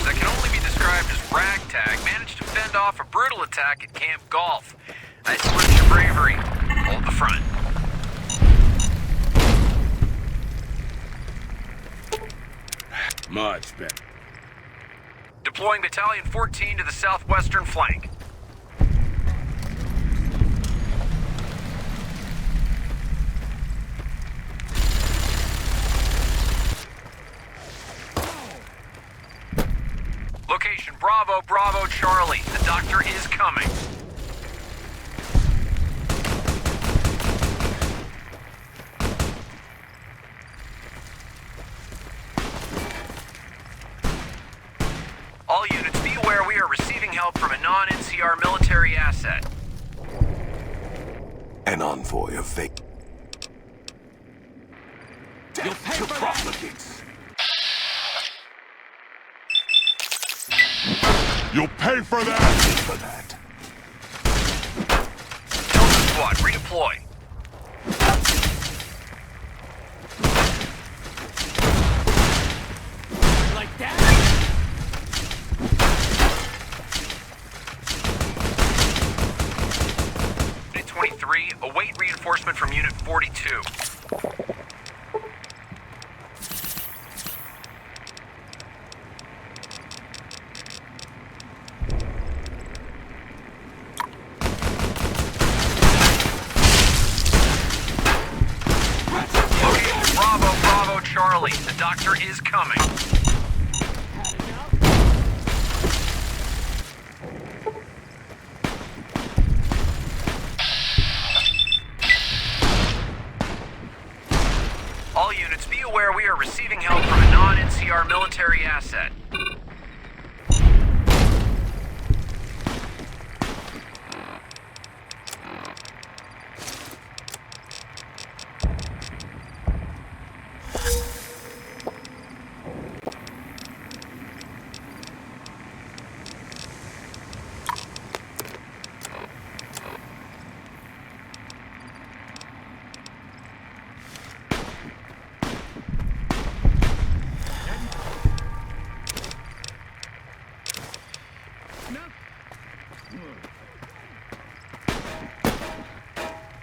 members that can only be described as ragtag managed to fend off a brutal attack at Camp Golf. I salute your bravery. Hold the front. Much better. Deploying Battalion 14 to the southwestern flank. Location Bravo, Bravo, Charlie. The doctor is coming. All units, be aware we are receiving help from a non-NCR military asset. An envoy of fake. You'll pay to for profligates. You'll pay for that! Pay for that. Delta Squad, redeploy. like that? 23, await reinforcement from Unit 42. Location Bravo, Bravo, Charlie. The doctor is coming. All units, be aware we are receiving help from a non-NCR military asset.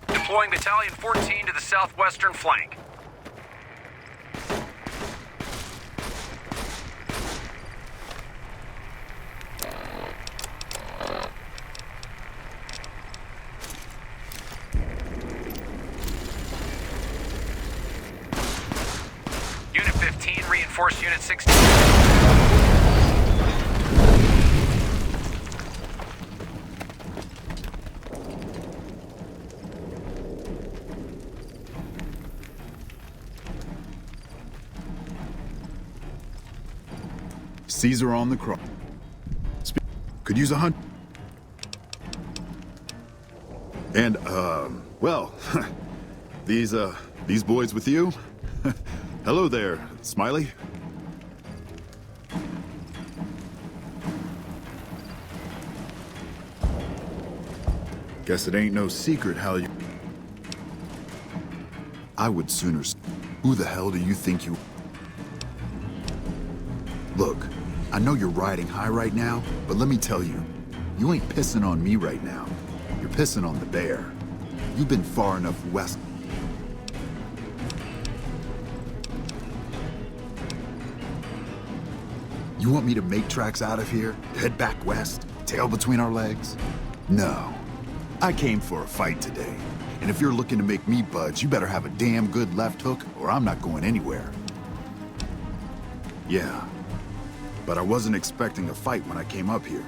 Deploying Battalion 14 to the southwestern flank. Unit 15, reinforce Unit 16. Caesar on the cross. Could use a hunt. And, well, these boys with you? Hello there, Smiley. Guess it ain't no secret how you... I would sooner... Who the hell do you think you... Look, I know you're riding high right now, but let me tell you, you ain't pissing on me right now. You're pissing on the bear. You've been far enough west. You want me to make tracks out of here? Head back west? Tail between our legs? No. I came for a fight today. And if you're looking to make me budge, you better have a damn good left hook, or I'm not going anywhere. Yeah. But I wasn't expecting a fight when I came up here.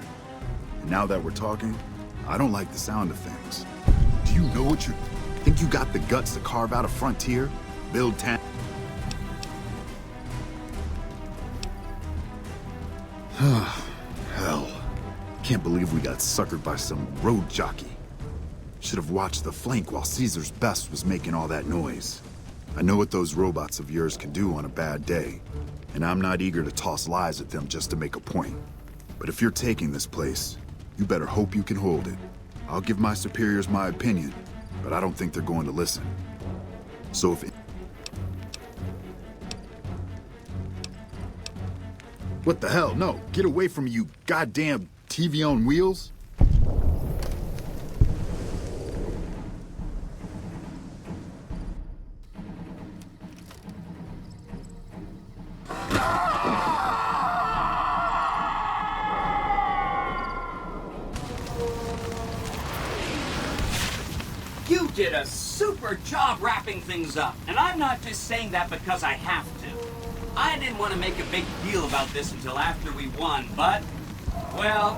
And now that we're talking, I don't like the sound of things. Do you know what you... Think you got the guts to carve out a frontier? Build town? Hell. Can't believe we got suckered by some road jockey. Should have watched the flank while Caesar's best was making all that noise. I know what those robots of yours can do on a bad day. And I'm not eager to toss lies at them just to make a point. But if you're taking this place, you better hope you can hold it. I'll give my superiors my opinion, but I don't think they're going to listen. So if... What the hell? No, get away from me, you goddamn TV on wheels. You did a super job wrapping things up, and I'm not just saying that because I have to. I didn't want to make a big deal about this until after we won, but, well,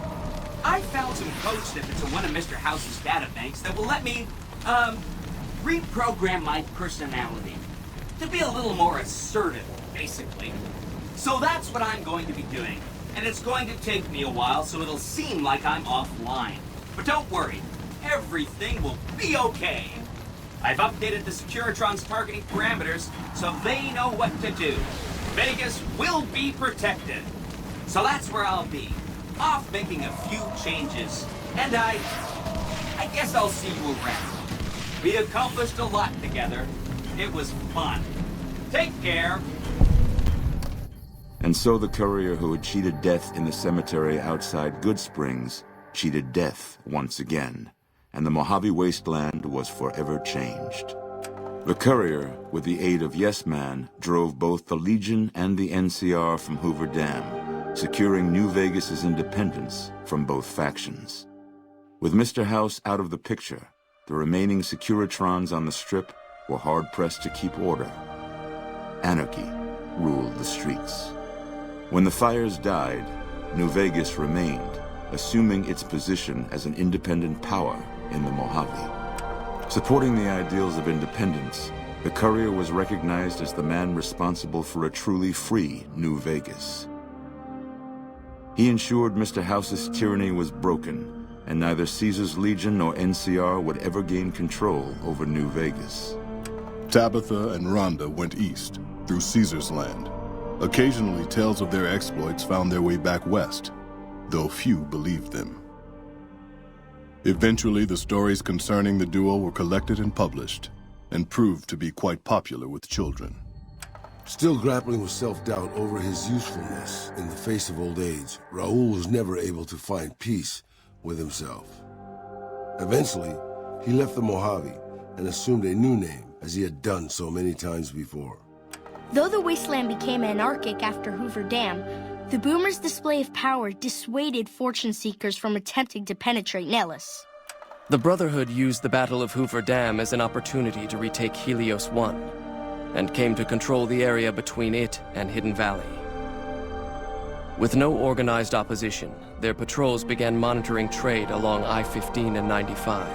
I found some code snippets in one of Mr. House's databanks that will let me, reprogram my personality to be a little more assertive, basically. So that's what I'm going to be doing, and it's going to take me a while, so it'll seem like I'm offline. But don't worry. Everything will be okay. I've updated the Securitron's targeting parameters so they know what to do. Vegas will be protected. So that's where I'll be, off making a few changes. And I guess I'll see you around. We accomplished a lot together. It was fun. Take care. And so the courier who had cheated death in the cemetery outside Good Springs cheated death once again. And the Mojave Wasteland was forever changed. The courier, with the aid of Yes Man, drove both the Legion and the NCR from Hoover Dam, securing New Vegas's independence from both factions. With Mr. House out of the picture, the remaining Securitrons on the Strip were hard-pressed to keep order. Anarchy ruled the streets. When the fires died, New Vegas remained, assuming its position as an independent power in the Mojave. Supporting the ideals of independence, the courier was recognized as the man responsible for a truly free New Vegas. He ensured Mr. House's tyranny was broken, and neither Caesar's Legion nor NCR would ever gain control over New Vegas. Tabitha and Rhonda went east, through Caesar's land. Occasionally, tales of their exploits found their way back west, though few believed them. Eventually, the stories concerning the duo were collected and published, and proved to be quite popular with children. Still grappling with self-doubt over his usefulness in the face of old age, Raul was never able to find peace with himself. Eventually, he left the Mojave and assumed a new name, as he had done so many times before. Though the wasteland became anarchic after Hoover Dam, the Boomers' display of power dissuaded fortune seekers from attempting to penetrate Nellis. The Brotherhood used the Battle of Hoover Dam as an opportunity to retake Helios 1, and came to control the area between it and Hidden Valley. With no organized opposition, their patrols began monitoring trade along I-15 and 95,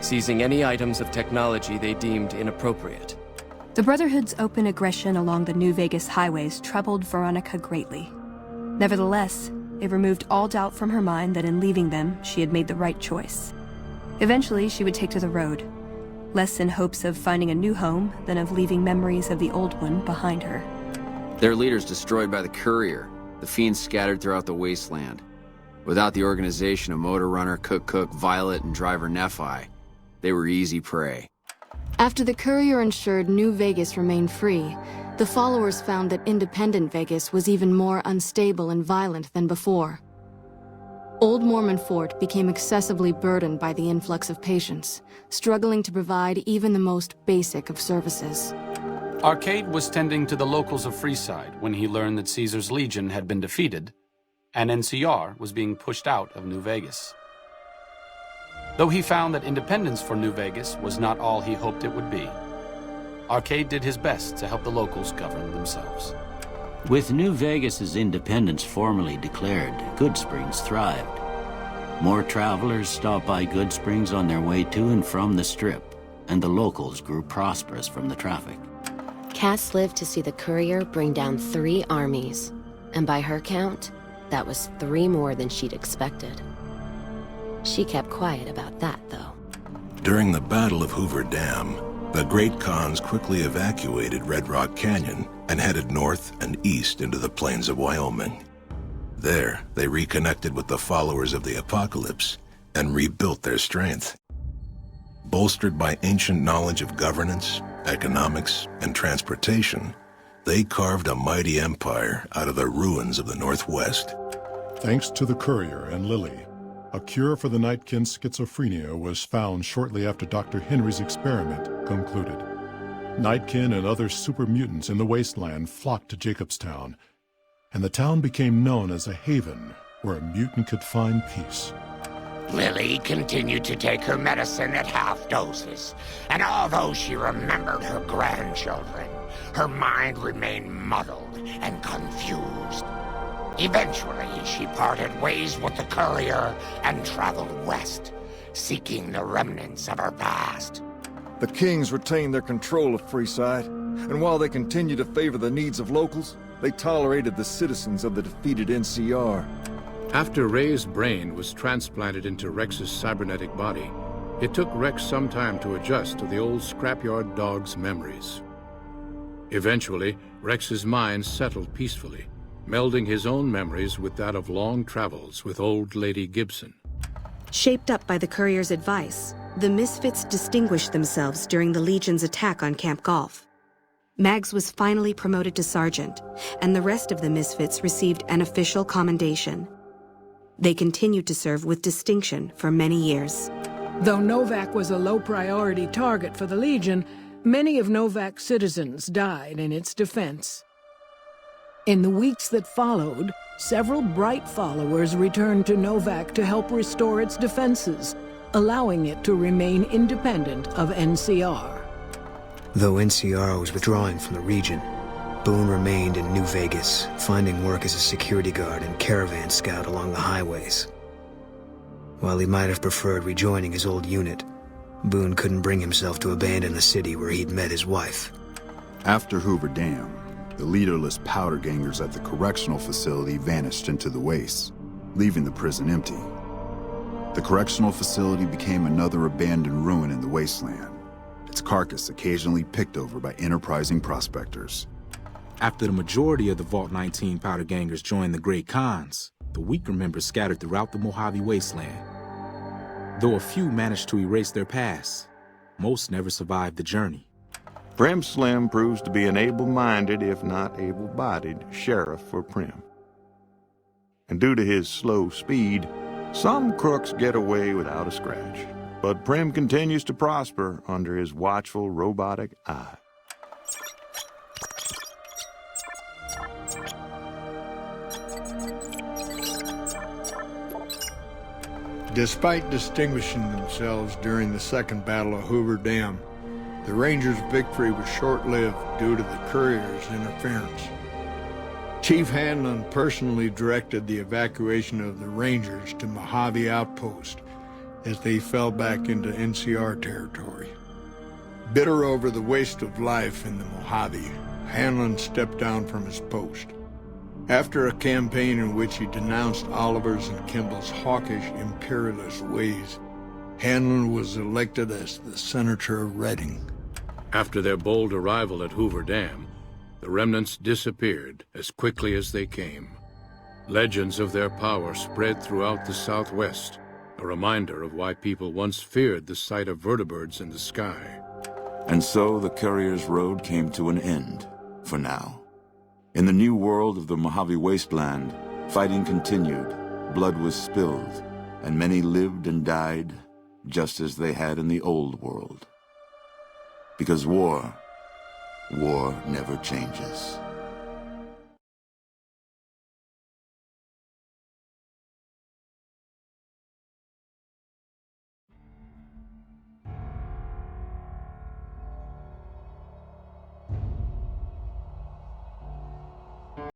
seizing any items of technology they deemed inappropriate. The Brotherhood's open aggression along the New Vegas highways troubled Veronica greatly. Nevertheless, it removed all doubt from her mind that in leaving them, she had made the right choice. Eventually, she would take to the road, less in hopes of finding a new home than of leaving memories of the old one behind her. Their leaders destroyed by the courier, the fiends scattered throughout the wasteland. Without the organization of Motor Runner, Cook, Violet, and driver Nephi, they were easy prey. After the courier ensured New Vegas remained free, the followers found that independent Vegas was even more unstable and violent than before. Old Mormon Fort became excessively burdened by the influx of patients, struggling to provide even the most basic of services. Arcade was tending to the locals of Freeside when he learned that Caesar's Legion had been defeated, and NCR was being pushed out of New Vegas. Though he found that independence for New Vegas was not all he hoped it would be, Arcade did his best to help the locals govern themselves. With New Vegas's independence formally declared, Good Springs thrived. More travelers stopped by Good Springs on their way to and from the Strip, and the locals grew prosperous from the traffic. Cass lived to see the courier bring down 3 armies, and by her count, that was 3 more than she'd expected. She kept quiet about that, though. During the Battle of Hoover Dam, the Great Khans quickly evacuated Red Rock Canyon and headed north and east into the plains of Wyoming. There, they reconnected with the followers of the Apocalypse and rebuilt their strength. Bolstered by ancient knowledge of governance, economics, and transportation, They carved a mighty empire out of the ruins of the Northwest. Thanks to the Courier and Lily, a cure for the Nightkin's schizophrenia was found shortly after Dr. Henry's experiment concluded. Nightkin and other super mutants in the wasteland flocked to Jacobstown, and the town became known as a haven where a mutant could find peace. Lily continued to take her medicine at half doses, and although she remembered her grandchildren, her mind remained muddled and confused. Eventually, she parted ways with the Courier and traveled west, seeking the remnants of her past. The Kings retained their control of Freeside, and while they continued to favor the needs of locals, they tolerated the citizens of the defeated NCR. After Ray's brain was transplanted into Rex's cybernetic body, it took Rex some time to adjust to the old scrapyard dog's memories. Eventually, Rex's mind settled peacefully, melding his own memories with that of long travels with old Lady Gibson. Shaped up by the Courier's advice, the Misfits distinguished themselves during the Legion's attack on Camp Golf. Mags was finally promoted to sergeant, and the rest of the Misfits received an official commendation. They continued to serve with distinction for many years. Though Novak was a low-priority target for the Legion, many of Novak's citizens died in its defense. In the weeks that followed, several bright followers returned to Novak to help restore its defenses, allowing it to remain independent of NCR. Though NCR was withdrawing from the region, Boone remained in New Vegas, finding work as a security guard and caravan scout along the highways. While he might have preferred rejoining his old unit, Boone couldn't bring himself to abandon the city where he'd met his wife. After Hoover Dam, the leaderless powder gangers at the correctional facility vanished into the wastes, leaving the prison empty. The correctional facility became another abandoned ruin in the wasteland, its carcass occasionally picked over by enterprising prospectors. After the majority of the Vault 19 powder gangers joined the Great Khans, the weaker members scattered throughout the Mojave Wasteland. Though a few managed to erase their past, most never survived the journey. Prim Slim proves to be an able-minded, if not able-bodied, sheriff for Prim. And due to his slow speed, some crooks get away without a scratch. But Prim continues to prosper under his watchful robotic eye. Despite distinguishing themselves during the Second Battle of Hoover Dam, the Rangers' victory was short-lived due to the Courier's interference. Chief Hanlon personally directed the evacuation of the Rangers to Mojave Outpost as they fell back into NCR territory. Bitter over the waste of life in the Mojave, Hanlon stepped down from his post. After a campaign in which he denounced Oliver's and Kimball's hawkish imperialist ways, Hanlon was elected as the Senator of Reading. After their bold arrival at Hoover Dam, the remnants disappeared as quickly as they came. Legends of their power spread throughout the Southwest, a reminder of why people once feared the sight of vertibirds in the sky. And so the Courier's road came to an end, for now. In the new world of the Mojave Wasteland, fighting continued, blood was spilled, and many lived and died just as they had in the old world. Because war never changes.